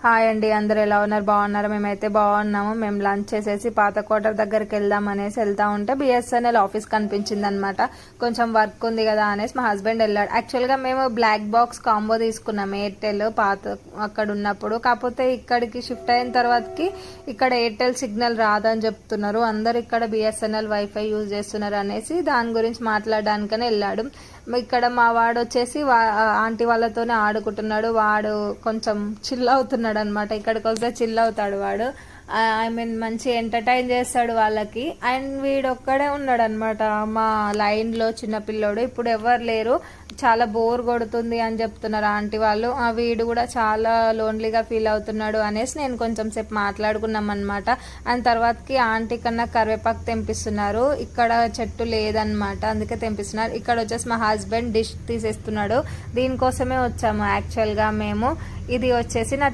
Hi అండి, అందరు ఎలా ఉన్నారు? బాగున్నారు? మేమైతే బాగున్నాము. మేము లంచ్ చేసేసి పాత క్వార్టర్ దగ్గరికి వెళ్దాం అనేసి వెళ్తా ఉంటే బిఎస్ఎన్ఎల్ ఆఫీస్ కనిపించింది అనమాట. కొంచెం వర్క్ ఉంది కదా అనేసి మా హస్బెండ్ వెళ్ళాడు. యాక్చువల్గా మేము బ్లాక్ బాక్స్ కాంబో తీసుకున్నాం ఎయిర్టెల్ పాత అక్కడ ఉన్నప్పుడు. కాకపోతే ఇక్కడికి షిఫ్ట్ అయిన తర్వాతకి ఇక్కడ ఎయిర్టెల్ సిగ్నల్ రాదని చెప్తున్నారు. అందరు ఇక్కడ బిఎస్ఎన్ఎల్ వైఫై యూజ్ చేస్తున్నారు అనేసి దాని గురించి మాట్లాడడానికనే వెళ్ళాడు. ఇక్కడ మా వాడు వచ్చేసి ఆంటీ వాళ్ళతోనే ఆడుకుంటున్నాడు. వాడు కొంచెం చిల్ అవుతున్నాడు అనమాట. ఇక్కడికి వస్తే చిల్ అవుతాడు వాడు. ఐ మీన్ మంచి ఎంటర్టైన్ చేస్తాడు వాళ్ళకి. అండ్ వీడు ఒక్కడే ఉన్నాడు అనమాట మా లైన్లో, చిన్నపిల్లోడు. ఇప్పుడు ఎవరు లేరు, చాలా బోర్ కొడుతుంది అని చెప్తున్నారు ఆంటీ వాళ్ళు. వీడు కూడా చాలా లోన్లీగా ఫీల్ అవుతున్నాడు అనేసి నేను కొంచెం సేపు మాట్లాడుకున్నాం అనమాట. అండ్ తర్వాతకి ఆంటీ కన్నా కరివేపాకు తెంపిస్తున్నారు. ఇక్కడ చెట్టు లేదనమాట, అందుకే తెంపిస్తున్నారు. ఇక్కడ వచ్చేసి మా హస్బెండ్ డిష్ తీసేస్తున్నాడు. దీనికోసమే వచ్చాము యాక్చువల్గా మేము. ఇది వచ్చేసి నా